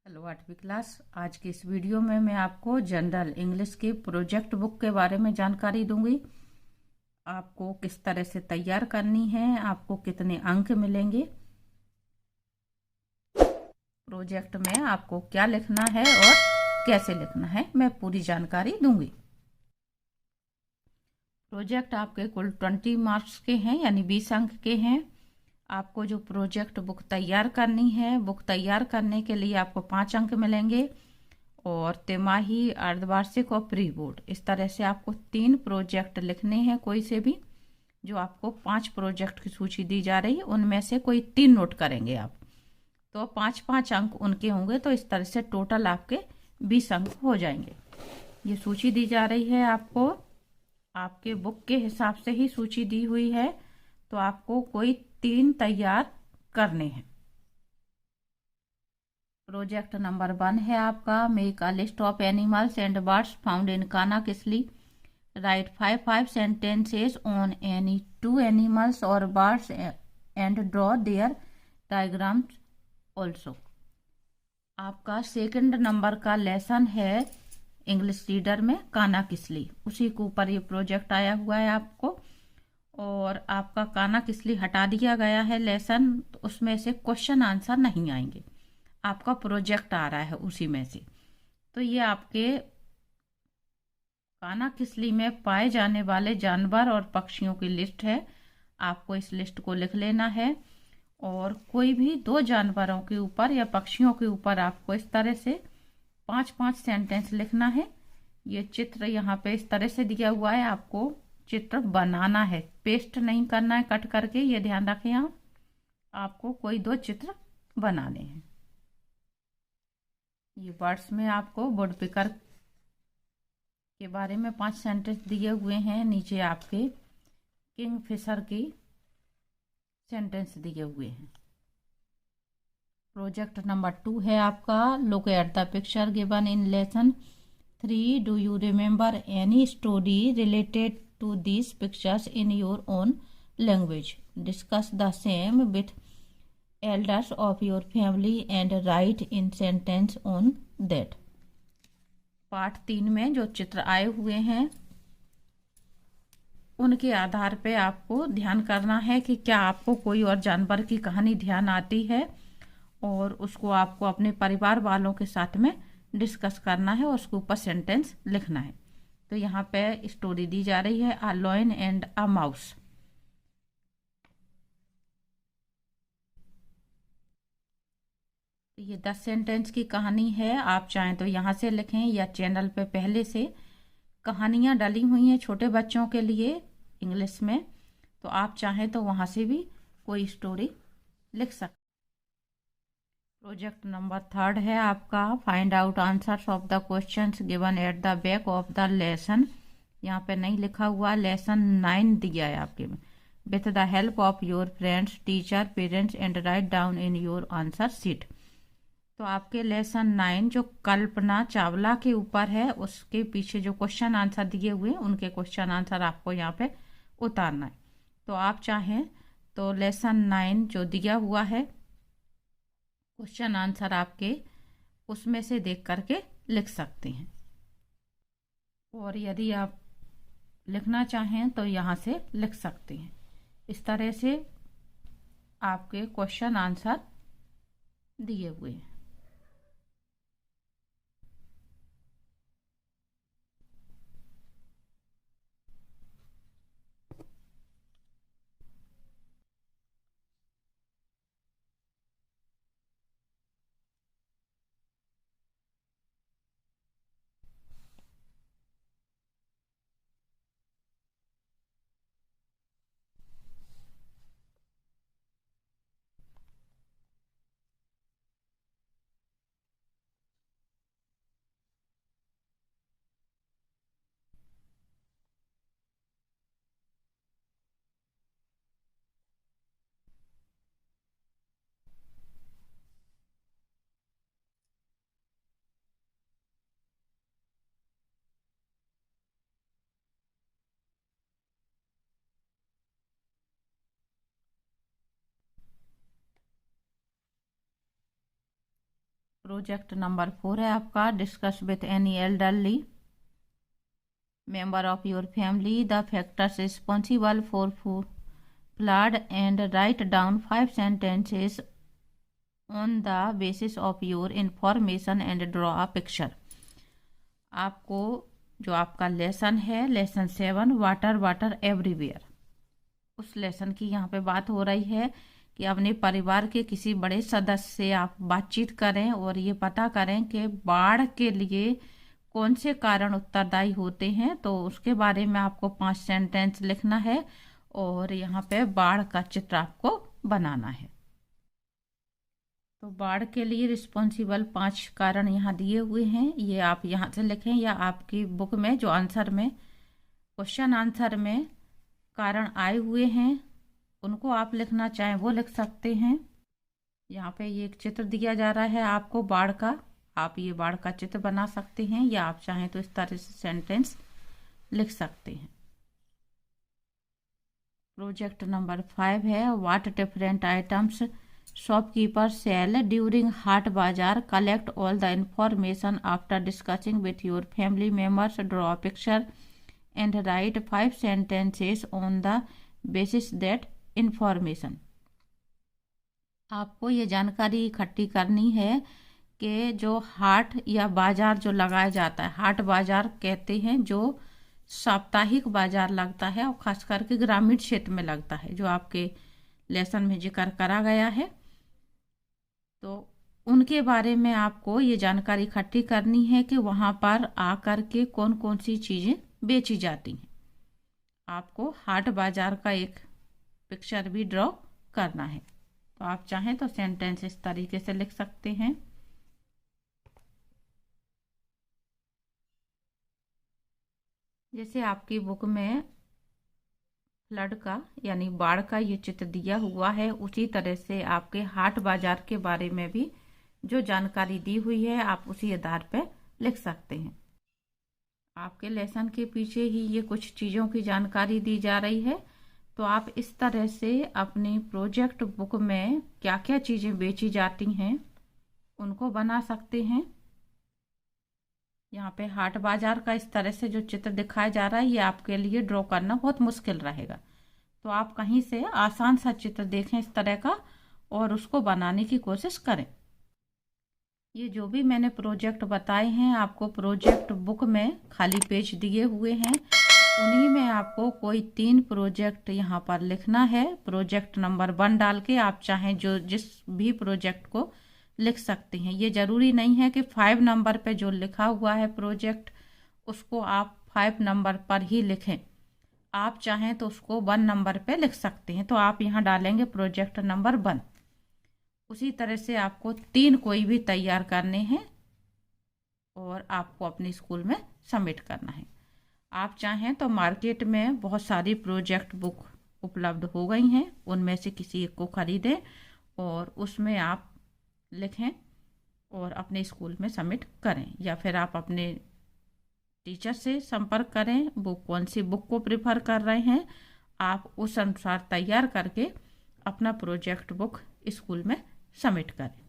Hello 8वीं class. आज की इस वीडियो में मैं आपको जनरल इंग्लिश की प्रोजेक्ट बुक के बारे में जानकारी दूंगी। आपको किस तरह से तैयार करनी है, आपको कितने अंक मिलेंगे, प्रोजेक्ट में आपको क्या लिखना है और कैसे लिखना है, मैं पूरी जानकारी दूंगी। प्रोजेक्ट आपके कुल 20 मार्क्स के हैं, यानी 20 अंक के हैं। आपको जो प्रोजेक्ट बुक तैयार करनी है, बुक तैयार करने के लिए आपको 5 अंक मिलेंगे और तिमाही, अर्धवार्षिक और प्री बोर्ड, इस तरह से आपको 3 प्रोजेक्ट लिखने हैं। कोई से भी जो आपको 5 प्रोजेक्ट की सूची दी जा रही है उनमें से कोई 3 नोट करेंगे आप, तो 5-5 अंक उनके होंगे। तो इस तरह से टोटल आपके 20 अंक हो जाएंगे। ये सूची दी जा रही है आपको, आपके बुक के हिसाब से ही सूची दी हुई है, तो आपको कोई 3 तैयार करने हैं। प्रोजेक्ट नंबर 1 है आपका, make a list of animals and birds found in Kanha Kisli. Write 5 sentences on any 2 animals or birds and draw their diagrams also। आपका सेकंड नंबर का लेसन है इंग्लिश रीडर में काना किसली, उसी के ऊपर ये प्रोजेक्ट आया हुआ है आपको। और आपका काना किसली हटा दिया गया है लेसन, तो उसमें से क्वेश्चन आंसर नहीं आएंगे, आपका प्रोजेक्ट आ रहा है उसी में से। तो ये आपके काना किसली में पाए जाने वाले जानवर और पक्षियों की लिस्ट है। आपको इस लिस्ट को लिख लेना है और कोई भी 2 जानवरों के ऊपर या पक्षियों के ऊपर आपको इस तरह से 5-5 सेंटेंस लिखना है। ये चित्र यहाँ पे इस तरह से दिया हुआ है, आपको चित्र बनाना है, पेस्ट नहीं करना है कट करके, ये ध्यान रखें आप। आपको कोई 2 चित्र बनाने हैं। ये वर्ड्स में आपको वुड पिकर के बारे में 5 सेंटेंस दिए हुए हैं, नीचे आपके किंग फिशर की सेंटेंस दिए हुए हैं। प्रोजेक्ट नंबर 2 है आपका, look at the picture given in lesson 3। Do you remember any story related to these pictures in your own language. Discuss the same with elders of your family and write in sentence on that. Part 3 में जो चित्र आए हुए हैं उनके आधार पे आपको ध्यान करना है कि क्या आपको कोई और जानवर की कहानी ध्यान आती है, और उसको आपको अपने परिवार वालों के साथ में डिस्कस करना है और उसके ऊपर सेंटेंस लिखना है। तो यहाँ पे स्टोरी दी जा रही है, a lion and a mouse. ये 10 सेंटेंस की कहानी है, आप चाहें तो यहाँ से लिखें या चैनल पे पहले से कहानियाँ डली हुई हैं छोटे बच्चों के लिए इंग्लिश में, तो आप चाहें तो वहाँ से भी कोई स्टोरी लिख सकते। प्रोजेक्ट नंबर 3 है आपका, find out answers of the questions given at the back of the lesson. यहाँ पे नहीं लिखा हुआ, लेसन 9 दिया है आपके में। With the help of your friends, teacher, parents and write down in your answer sheet. तो आपके लेसन 9 जो कल्पना चावला के ऊपर है, उसके पीछे जो क्वेश्चन आंसर दिए हुए हैं उनके क्वेश्चन आंसर आपको यहाँ पे उतारना है। तो आप चाहें तो लेसन 9 जो दिया हुआ है क्वेश्चन आंसर आपके उसमें से देख करके लिख सकते हैं, और यदि आप लिखना चाहें तो यहाँ से लिख सकते हैं। इस तरह से आपके क्वेश्चन आंसर दिए हुए हैं। प्रोजेक्ट नंबर 4 है आपका, discuss with any elderly member of your family the factors responsible for flood and write down 5 sentences on the basis of your information and draw a picture। आपको जो आपका lesson है, lesson 7 water water everywhere, उस lesson की यहाँ पे बात हो रही है कि अपने परिवार के किसी बड़े सदस्य से आप बातचीत करें और ये पता करें कि बाढ़ के लिए कौन से कारण उत्तरदायी होते हैं। तो उसके बारे में आपको 5 सेंटेंस लिखना है और यहाँ पे बाढ़ का चित्र आपको बनाना है। तो बाढ़ के लिए रिस्पॉन्सिबल 5 कारण यहाँ दिए हुए हैं, ये आप यहाँ से लिखें या आपकी बुक में जो आंसर में क्वेश्चन आंसर में कारण आए हुए हैं उनको आप लिखना चाहें वो लिख सकते हैं। यहाँ पे ये एक चित्र दिया जा रहा है आपको बाढ़ का, आप ये बाढ़ का चित्र बना सकते हैं या आप चाहें तो इस तरह से सेंटेंस लिख सकते हैं। प्रोजेक्ट नंबर 5 है, what different items shopkeeper sell during हाट बाजार, collect all the information after discussing with your family members, draw picture and write 5 sentences on the basis that information. आपको ये जानकारी इकट्ठी करनी है कि जो हाट या बाजार जो लगाया जाता है, हाट बाजार कहते हैं जो साप्ताहिक बाजार लगता है और खास करके ग्रामीण क्षेत्र में लगता है, जो आपके लेसन में जिक्र करा गया है। तो उनके बारे में आपको ये जानकारी इकट्ठी करनी है कि वहाँ पर आकर के कौन कौन सी चीज़ें बेची जाती हैं। आपको हाट बाजार का एक पिक्चर भी ड्रॉ करना है। तो आप चाहें तो सेंटेंस इस तरीके से लिख सकते हैं। जैसे आपकी बुक में फ्लड का यानी बाढ़ का ये चित्र दिया हुआ है, उसी तरह से आपके हाट बाजार के बारे में भी जो जानकारी दी हुई है आप उसी आधार पर लिख सकते हैं। आपके लेसन के पीछे ही ये कुछ चीज़ों की जानकारी दी जा रही है, तो आप इस तरह से अपनी प्रोजेक्ट बुक में क्या क्या चीज़ें बेची जाती हैं उनको बना सकते हैं। यहाँ पे हाट बाजार का इस तरह से जो चित्र दिखाया जा रहा है ये आपके लिए ड्रॉ करना बहुत मुश्किल रहेगा, तो आप कहीं से आसान सा चित्र देखें इस तरह का और उसको बनाने की कोशिश करें। ये जो भी मैंने प्रोजेक्ट बताए हैं आपको प्रोजेक्ट बुक में खाली पेज दिए हुए हैं, उन्हीं में आपको कोई 3 प्रोजेक्ट यहाँ पर लिखना है। प्रोजेक्ट नंबर 1 डाल के आप चाहें जो जिस भी प्रोजेक्ट को लिख सकते हैं। ये ज़रूरी नहीं है कि 5 नंबर पे जो लिखा हुआ है प्रोजेक्ट उसको आप 5 नंबर पर ही लिखें, आप चाहें तो उसको 1 नंबर पे लिख सकते हैं। तो आप यहाँ डालेंगे प्रोजेक्ट नंबर 1। उसी तरह से आपको 3 कोई भी तैयार करने हैं और आपको अपने स्कूल में सबमिट करना है। आप चाहें तो मार्केट में बहुत सारी प्रोजेक्ट बुक उपलब्ध हो गई हैं, उनमें से किसी एक को खरीदें और उसमें आप लिखें और अपने स्कूल में सबमिट करें, या फिर आप अपने टीचर से संपर्क करें, वो कौन सी बुक को प्रेफर कर रहे हैं आप उस अनुसार तैयार करके अपना प्रोजेक्ट बुक स्कूल में सबमिट करें।